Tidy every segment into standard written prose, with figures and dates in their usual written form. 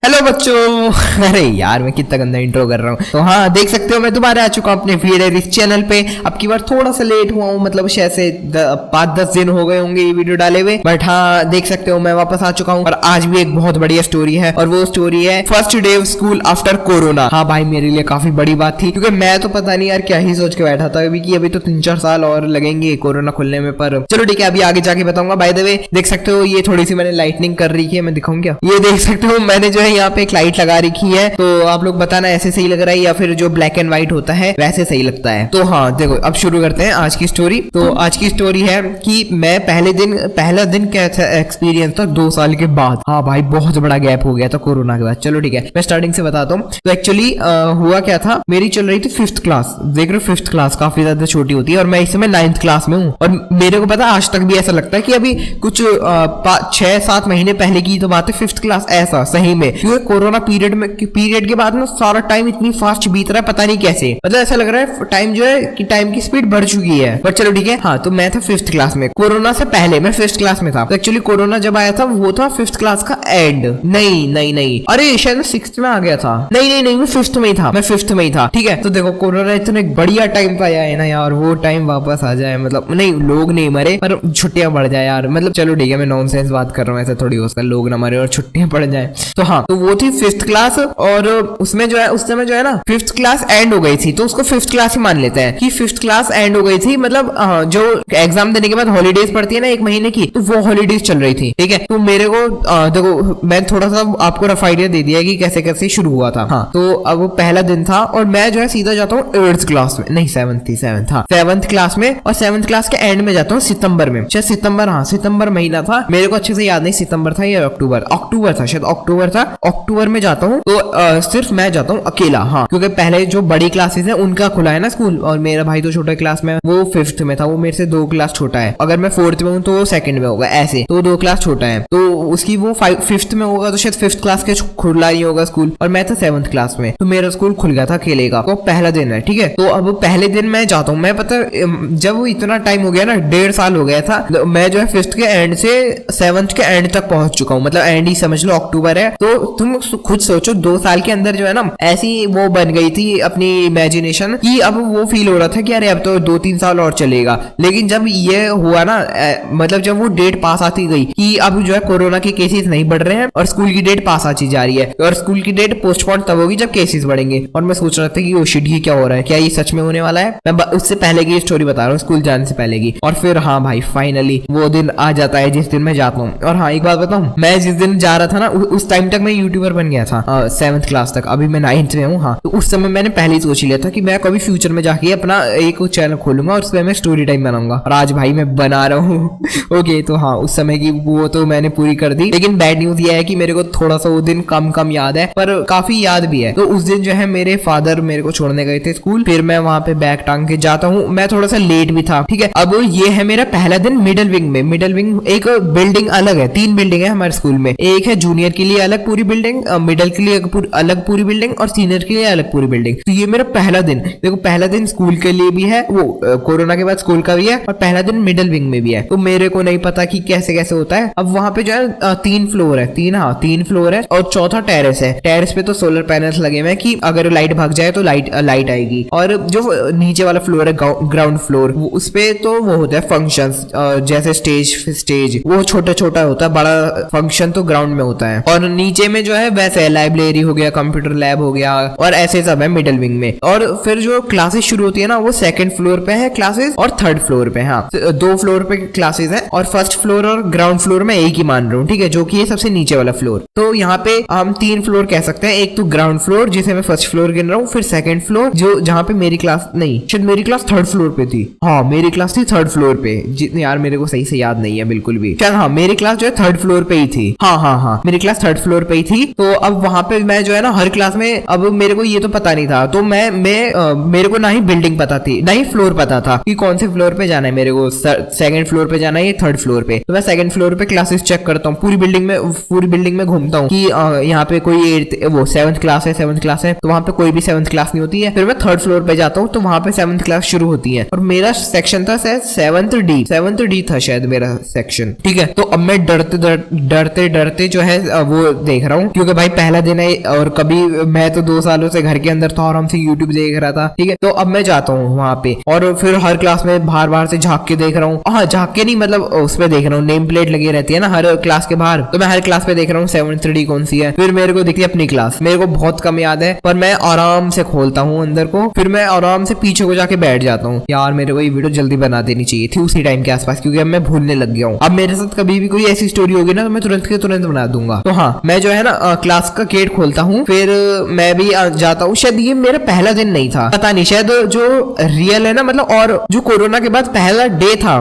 Hello बच्चों। अरे यार मैं कितना गंदा इंट्रो कर रहा हूँ। तो हाँ देख सकते हो मैं दोबारा आ चुका हूँ अपने फिर इस चैनल पे। अब की बार थोड़ा सा लेट हुआ हूँ, मतलब शायद से 5-10 दिन हो गए होंगे ये वीडियो डाले हुए, बट हाँ देख सकते हो मैं वापस आ चुका हूँ। और आज भी एक बहुत बढ़िया स्टोरी है और वो स्टोरी है first day of school after corona. हाँ भाई मेरे लिए काफी बड़ी बात थी, क्योंकि मैं तो पता नहीं यार क्या ही सोच के बैठा था अभी कि अभी तो 3-4 साल और लगेंगे कोरोना खुलने में। पर चलो ठीक है, अभी आगे जाके बताऊंगा। बाय द वे देख सकते हो ये थोड़ी सी मैंने लाइटनिंग कर रही है, मैं दिखाऊं क्या? ये देख सकते हो मैंने जो है यहाँ पे एक लाइट लगा रखी है, तो आप लोग बताना ऐसे सही लग रहा है या फिर जो ब्लैक एंड व्हाइट होता है वैसे सही लगता है। तो हाँ देखो अब शुरू करते हैं आज की स्टोरी। तो आज की स्टोरी है कि मैं पहला दिन कैसा एक्सपीरियंस था 2 साल के बाद। हाँ भाई बहुत बड़ा गैप हो गया था कोरोना के बाद। चलो ठीक है मैं स्टार्टिंग से बताता हूँ। तो एक्चुअली हुआ क्या था, मेरी चल रही थी 5th क्लास। देख रहे हो 5th क्लास काफी ज्यादा छोटी होती है और मैं इस समय 9th क्लास में हूँ। और मेरे को पता आज तक भी ऐसा लगता है कि अभी कुछ 6-7 महीने पहले की तो बात है 5th क्लास, ऐसा सही में। क्योंकि कोरोना पीरियड के बाद ना सारा टाइम इतनी फास्ट बीत रहा है, पता नहीं कैसे। मतलब ऐसा लग रहा है टाइम जो है कि टाइम की स्पीड बढ़ चुकी है। बट चलो ठीक है। हाँ तो मैं था 5th क्लास में, कोरोना से पहले मैं 5th क्लास में था। तो एक्चुअली कोरोना जब आया था वो था 5th क्लास का एंड। नहीं अरे शायद मैं 6th में आ गया था। नहीं मैं 5th में ही था, मैं 5th में ही था। ठीक है तो देखो कोरोना इतना बढ़िया टाइम पे आया है ना यार, वो टाइम वापस आ जाए। मतलब नहीं लोग नहीं मरे पर छुट्टियां बढ़ जाए यार। मतलब चलो ठीक है मैं नॉनसेंस बात कर रहा हूँ, ऐसा थोड़ी हो सकता है लोग ना मरे और छुट्टियां पड़ जाए। तो हाँ तो वो थी 5th क्लास और उसमें जो है उस समय जो है ना 5th क्लास एंड हो गई थी, तो उसको 5th क्लास ही मान लेते हैं कि 5th क्लास एंड हो गई थी। मतलब जो एग्जाम देने के बाद हॉलीडेज पड़ती है ना 1 महीने की, तो वो हॉलीडेज चल रही थी। ठीक है तो मेरे को देखो मैं थोड़ा सा आपको रफ आइडिया दे दिया कि कैसे कैसे शुरू हुआ था। हाँ तो अब वो पहला दिन था और मैं जो है सीधा जाता हूँ 8th क्लास में, नहीं 7th क्लास में। और 7th क्लास के एंड में जाता हूँ सितंबर में, शायद सितंबर, हाँ सितंबर महीना था। मेरे को अच्छे से याद नहीं सितंबर था या अक्टूबर था, शायद अक्टूबर था। अक्टूबर में जाता हूँ तो सिर्फ मैं जाता हूँ अकेला। हाँ क्योंकि पहले जो बड़ी क्लासेस है उनका खुला है ना स्कूल, और मेरा भाई तो छोटा क्लास में, वो 5th में था, वो मेरे से 2 क्लास छोटा है। अगर मैं 4th में हूँ तो वो 2nd में होगा, ऐसे तो 2 क्लास छोटा है। तो उसकी वो 5th में होगा तो शायद 5th क्लास के खुला ही होगा स्कूल, और मैं था 7th क्लास में, तो मेरा स्कूल खुल गया था अकेले का। तो पहला दिन है, ठीक है। तो अब पहले दिन मैं जाता हूँ, मैं पता जब इतना टाइम हो गया ना 1.5 साल हो गया था, मैं जो है 5th के एंड से 7th के एंड तक पहुंच चुका हूँ। मतलब एंड ही समझ लो, अक्टूबर है। तो तुम खुद सोचो 2 साल के अंदर जो है ना ऐसी वो बन गई थी अपनी इमेजिनेशन कि अब वो फील हो रहा था कि अरे अब तो 2-3 साल और चलेगा। लेकिन जब ये हुआ ना मतलब जब वो डेट पास आती गई कि अब जो है कोरोना के केसेस नहीं बढ़ रहे हैं और स्कूल की डेट पास आती जा रही है, और स्कूल की डेट पोस्टपोन तब होगी जब केसेस बढ़ेंगे। और मैं सोच रहा था कि ओ शिट ये क्या हो रहा है, क्या ये सच में होने वाला है? मैं उससे पहले की स्टोरी बता रहा हूँ, स्कूल जाने से पहले की। और फिर हाँ भाई फाइनली वो दिन आ जाता है जिस दिन मैं जाता हूँ। और हाँ एक बात बताऊँ, मैं जिस दिन जा रहा था ना उस टाइम तक मैं यूट्यूबर बन गया था 7th क्लास तक। अभी मैं 9th में हूँ। हाँ तो उस समय मैंने पहले ही सोच लिया था कि मैं कभी फ्यूचर में जाके अपना एक चैनल खोलूंगा और उसमें मैं स्टोरी टाइम बनाऊंगा, और आज भाई मैं बना रहा हूँ। ओके तो हाँ उस समय की वो तो मैंने पूरी कर दी। लेकिन बैड न्यूज ये है कि मेरे को थोड़ा सा वो दिन कम याद है, पर काफी याद भी है। तो उस दिन जो है मेरे फादर मेरे को छोड़ने गए थे स्कूल, फिर मैं वहां पे बैग टांग के जाता हूँ। मैं थोड़ा सा लेट भी था, ठीक है। अब ये है मेरा पहला दिन मिडिल विंग में। मिडिल विंग एक बिल्डिंग अलग है, 3 बिल्डिंग है हमारे स्कूल में। एक है जूनियर के लिए अलग पूरी बिल्डिंग, मिडिल के लिए अलग पूरी बिल्डिंग, और सीनियर के लिए अलग पूरी बिल्डिंग। तो ये मेरा पहला दिन, देखो पहला दिन स्कूल के लिए भी है, वो कोरोना के बाद स्कूल का भी है, और पहला दिन मिडिल विंग में भी है। तो मेरे को नहीं पता कि कैसे कैसे होता है। अब वहां पे जो है 3 फ्लोर है, 3 फ्लोर है, और चौथा टेरेस है। टेरेस पे तो सोलर पैनल्स लगे हुए हैं कि अगर लाइट भाग जाए तो लाइट आएगी। और जो नीचे वाला फ्लोर है ग्राउंड फ्लोर, उस पे तो वो होता है फंक्शंस, जैसे स्टेज वो छोटा होता है, बड़ा फंक्शन तो ग्राउंड में होता है। और नीचे में जो है वैसे लाइब्रेरी हो गया, कंप्यूटर लैब हो गया, और ऐसे सब है मिडिल विंग में। और फिर जो क्लासेस शुरू होती है ना वो 2nd फ्लोर पे है क्लासेस, और 3rd फ्लोर पे। हाँ 2 फ्लोर पे क्लासेस है, और 1st फ्लोर और ग्राउंड फ्लोर में एक ही मान रहा हूँ, ठीक है, जो कि ये सबसे नीचे वाला फ्लोर। तो यहाँ पे हम 3 फ्लोर कह सकते हैं। एक तो ग्राउंड फ्लोर जिसे मैं 1st फ्लोर गिन रहा हूँ, फिर 2nd फ्लोर जो जहाँ पे मेरी क्लास, नहीं शायद मेरी क्लास 3rd फ्लोर पे थी। हाँ मेरी क्लास थी 3rd फ्लोर पे, जितने यार मेरे को सही से याद नहीं है बिल्कुल भी। शायद हाँ मेरी क्लास जो है 3rd फ्लोर पे ही थी। हाँ मेरी क्लास 3rd फ्लोर पे ही थी। तो अब वहां पे मैं जो है ना हर क्लास में, अब मेरे को ये तो पता नहीं था, तो मेरे को ना ही बिल्डिंग पता थी ना ही फ्लोर पता था कि कौन से फ्लोर पे जाना है मेरे को, 2nd फ्लोर पे जाना है या 3rd फ्लोर पे। तो मैं 2nd फ्लोर पे क्लासेस चेक करता हूँ, पूरी बिल्डिंग में घूमता हूँ कि यहाँ पे कोई 7th क्लास है, तो वहां पे कोई भी 7th क्लास नहीं होती है। फिर मैं 3rd फ्लोर पे जाता हूँ, तो वहां पे 7th क्लास शुरू होती है, और मेरा सेक्शन था शायद 7th D था शायद मेरा सेक्शन, ठीक है। तो अब मैं डरते जो है वो देख रहा हूँ, क्योंकि भाई पहला दिन है और कभी मैं तो 2 सालों से घर के अंदर था, आराम से यूट्यूब देख रहा था, ठीक है। तो अब मैं जाता हूँ वहां पे और फिर हर क्लास में बाहर बाहर से झांक के देख रहा हूँ। हाँ, झांक के नहीं, मतलब उसमें देख रहा हूँ, नेम प्लेट लगी रहती है ना हर क्लास के बाहर, तो मैं हर क्लास पे देख रहा हूँ 7th कौन सी है। फिर मेरे को दिखती है अपनी क्लास, मेरे को बहुत कम याद है, पर मैं आराम से खोलता हूँ अंदर को, फिर मैं आराम से पीछे को जाके बैठ जाता हूँ। यार मेरे को ये वीडियो जल्दी बना देनी चाहिए थी उसी टाइम के आसपास, क्योंकि अब मैं भूलने लग गया हूँ। अब मेरे साथ कभी भी कोई ऐसी स्टोरी होगी ना तो मैं तुरंत के तुरंत बना दूंगा। तो हाँ, मैं जो है ना क्लास का गेट खोलता हूँ, फिर मैं भी जाता हूँ। शायद ये मेरा पहला दिन नहीं था, पता नहीं, शायद जो रियल है ना, मतलब और जो कोरोना के बाद पहला डे था,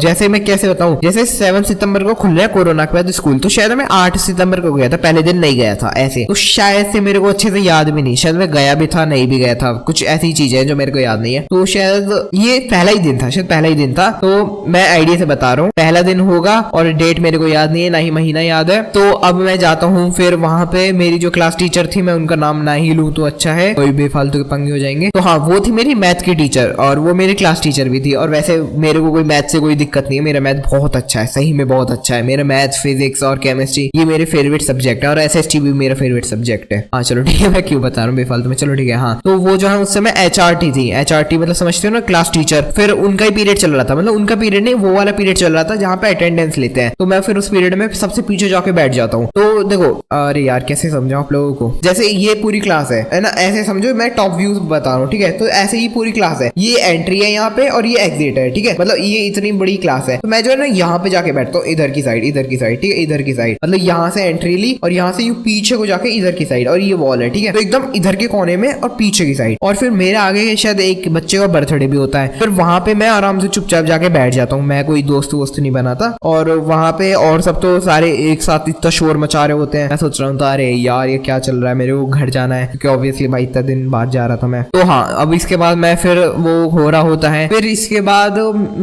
जैसे मैं कैसे बताऊँ, जैसे 7 सितंबर को खुल रहा है कोरोना के बाद स्कूल, तो शायद मैं 8 सितंबर को गया था, पहले दिन नहीं गया था ऐसे। तो शायद से मेरे को अच्छे से याद भी नहीं, शायद मैं गया भी था नहीं भी गया था, कुछ ऐसी चीजें जो मेरे को याद नहीं है। तो शायद ये पहला ही दिन था, शायद पहला ही दिन था। तो मैं आइडिया से बता रहा हूँ पहला दिन होगा, और डेट मेरे को याद नहीं है, ना ही महीना याद है। तो अब मैं जाता हूँ, फिर वहां पे मेरी जो क्लास टीचर थी, मैं उनका नाम ना ही लूं तो अच्छा है, कोई बेफालतू के पंगे हो जाएंगे। तो हाँ, वो थी मेरी मैथ की टीचर, और वो मेरी क्लास टीचर भी थी। और वैसे मेरे को कोई मैथ से कोई दिक्कत नहीं है, मेरा मैथ बहुत अच्छा है, सही में बहुत अच्छा है। मेरा मैथ, फिजिक्स और केमिस्ट्री ये मेरे फेवरेट सब्जेक्ट है, और एसएसटी भी मेरा फेवरेट सब्जेक्ट है। हाँ चलो ठीक है, मैं क्यों बता रहा हूँ बेफालतू में, चलो ठीक है। हाँ, तो वो जो है उस समय एचआरटी थी, एचआरटी मतलब समझते हो ना, क्लास टीचर। फिर उनका ही पीरियड चल रहा था, मतलब उनका पीरियड नहीं, वो वाला पीरियड चल रहा था जहाँ पे अटेंडेंस लेते हैं। तो मैं फिर उस पीरियड में सबसे पीछे जाके बैठ जाता हूँ। तो देखो, अरे यार कैसे समझाऊं आप लोगों को, जैसे ये पूरी क्लास है ना, ऐसे समझो, मैं टॉप व्यूज बता रहा हूँ, ठीक है। तो ऐसे ही पूरी क्लास है, ये एंट्री है यहाँ पे और ये एग्जिट है, ठीक है। मतलब ये इतनी बड़ी क्लास है, तो मैं जो है ना यहाँ पे जाके बैठता हूँ, इधर की साइड, इधर की साइड, ठीक है, इधर की साइड, मतलब यहाँ से एंट्री ली और यहाँ से यू पीछे को जाके इधर की साइड, और ये वॉल है, ठीक है। तो एकदम इधर के कोने में और पीछे की साइड। और फिर मेरे आगे शायद एक बच्चे का बर्थडे भी होता है, फिर वहां पे मैं आराम से चुपचाप जाके बैठ जाता हूँ, मैं कोई दोस्त वोस्त नहीं बनाता। और वहां पे और सब तो सारे एक साथ इतना शोर मचा रहे होते हैं, मैं सोच रहा हूँ अरे यार ये क्या चल रहा है, मेरे को घर जाना है, क्योंकि ऑब्वियसली भाई इतना दिन बाद जा रहा था मैं। तो हाँ, अब इसके बाद मैं फिर वो हो रहा होता है, फिर इसके बाद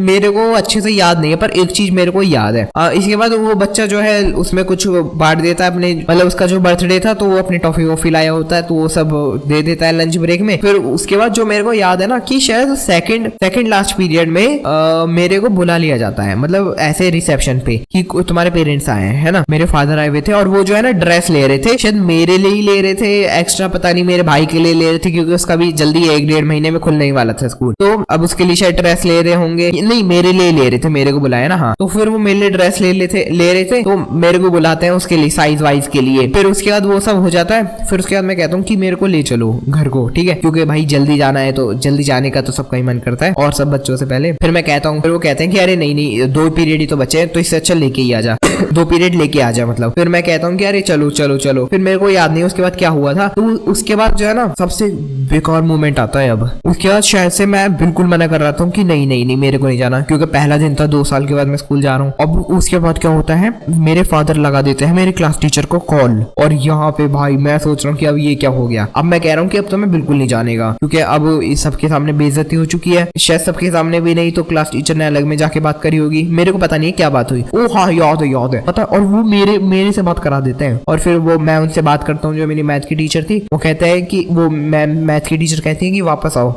मेरे को अच्छे से याद नहीं है, पर एक चीज मेरे को याद है। इसके बाद वो बच्चा जो है उसमें कुछ बांट देता है अपने, मतलब उसका जो बर्थडे था तो वो अपनी टॉफी वॉफी लाया होता है, तो वो सब दे देता है लंच ब्रेक में। फिर उसके बाद जो मेरे को याद है ना, कि शायद सेकंड लास्ट पीरियड में मेरे को बुला लिया जाता है, मतलब ऐसे रिसेप्शन पे कि तुम्हारे पेरेंट्स आए हैं, है ना। मेरे फादर आए हुए थे और वो जो है ना ड्रेस ले रहे थे, शायद मेरे लिए ही ले रहे थे एक्स्ट्रा, पता नहीं, मेरे भाई के लिए ले रहे थे, क्योंकि उसका भी जल्दी 1-1.5 महीने में खुलने ही वाला था स्कूल। तो अब उसके लिए शायद ड्रेस ले रहे होंगे, नहीं मेरे लिए ले रहे थे, मेरे को बुलाया ना। हाँ, तो फिर वो मेरे लिए ड्रेस ले रहे थे, तो मेरे को बुलाते हैं उसके लिए साइज वाइज के लिए। फिर उसके बाद वो सब हो जाता है, फिर उसके बाद मैं कहता हूँ कि मेरे को ले चलो घर को, ठीक है, क्योंकि भाई जल्दी जाना है, तो जल्दी जाने का तो सबका ही मन करता है, और सब बच्चों से पहले। फिर मैं कहता हूँ, फिर वो कहते हैं कि अरे नहीं 2 पीरियड ही तो बचे हैं, तो इससे अच्छा लेके ही आ जा 2 पीरियड लेके आ जा, मतलब। फिर मैं कहता हूँ कि अरे चलो चलो चलो, फिर मेरे को याद नहीं उसके बाद क्या हुआ था। तो उसके बाद जो है ना सबसे बेकार मोमेंट आता है। अब उसके बाद शायद से मैं बिल्कुल मना कर रहा था कि नहीं मेरे को नहीं जाना, क्योंकि पहला दिन था, 2 साल के बाद मैं स्कूल जा रहा हूँ। अब उसके बाद क्या होता है, मेरे फादर लगा देते हैं मेरे क्लास टीचर को कॉल, और यहाँ पे भाई मैं सोच रहा हूँ कि अब ये क्या हो गया। अब मैं कह रहा हूँ कि अब तो मैं बिल्कुल नहीं जानेगा, क्योंकि अब इस सबके सामने बेइज्जती हो चुकी है, शायद सबके सामने भी नहीं तो क्लास टीचर ने अलग में जाके बात करी होगी, मेरे को पता नहीं है क्या बात हुई। ओ हाँ याद है पता, और वो मेरे से बात करा देते हैं। और फिर वो मैं उनसे बात करता हूँ, जो मेरी मैथ की टीचर थी, वो कहते हैं कि वो मैथ की टीचर कहती है कि वापस आओ।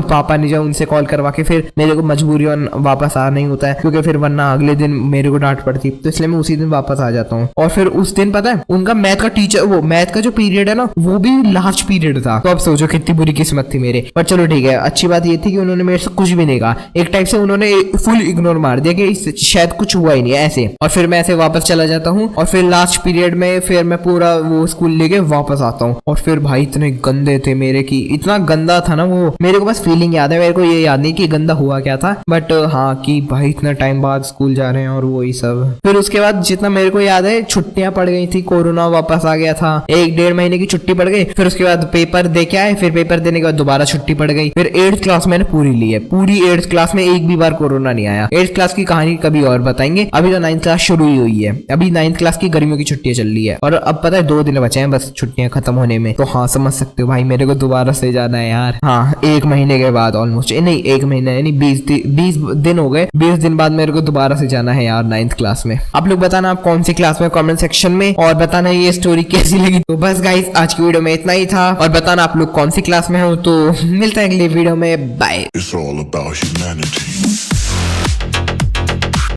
पापा ने जो उनसे कॉल करवा के फिर मेरे को मजबूरीन वापस आना ही होता है, क्योंकि फिर वरना अगले दिन मेरे को डांट पड़ती, तो इसलिए मैं उसी दिन वापस आ जाता हूँ। और फिर उस दिन पता है उनका मैथ का टीचर, वो मैथ का जो पीरियड है ना, वो भी लास्ट पीरियड था। तो अब सोचो कितनी बुरी किस्मत थी मेरे। पर चलो ठीक है, अच्छी बात ये थी कि उन्होंने मेरे से कुछ भी नहीं कहा, एक टाइप से उन्होंने फुल इग्नोर मार दिया कि शायद कुछ हुआ ही नहीं है ऐसे। और फिर मैं ऐसे वापस चला जाता हूँ, और फिर लास्ट पीरियड में फिर मैं पूरा वो स्कूल लेके वापस आता हूँ। और फिर भाई इतने गंदे थे मेरे, की इतना गंदा था ना वो, मेरे को बस फीलिंग याद है, मेरे को ये याद नहीं कि गंदा हुआ क्या था, बट हाँ कि भाई इतना टाइम बाद स्कूल जा रहे हैं और वही सब। फिर उसके बाद जितना मेरे को याद है, छुट्टियां पड़ गई थी, कोरोना वापस आ गया था, 1-1.5 महीने की छुट्टी पड़ गई। फिर उसके बाद पेपर दे के आए, फिर पेपर देने के बाद दोबारा छुट्टी पड़ गई। फिर 8th क्लास मैंने पूरी ली है, पूरी 8th क्लास में एक भी बार कोरोना नहीं आया। 8th क्लास की कहानी कभी और बताएंगे, अभी तो 9th क्लास शुरू ही हुई है, अभी 9th क्लास की गर्मियों की छुट्टियां चल रही है, और अब पता है 2 दिन बचे हैं बस छुट्टियां खत्म होने में। तो हाँ समझ सकते हो भाई, मेरे को दोबारा से जाना है यार। हाँ 1 महीने के बाद ऑलमोस्ट, नहीं 1 महीना यानी 20 दिन हो गए, 20 दिन बाद मेरे को दोबारा से जाना है यार 9th क्लास में। आप लोग बताना आप कौन सी क्लास में, कमेंट सेक्शन में, और बताना ये स्टोरी कैसी लगी। तो बस गाइस आज की वीडियो में इतना ही था, और बताना आप लोग कौन सी क्लास में हो। तो मिलते हैं अगले वीडियो में, बाय।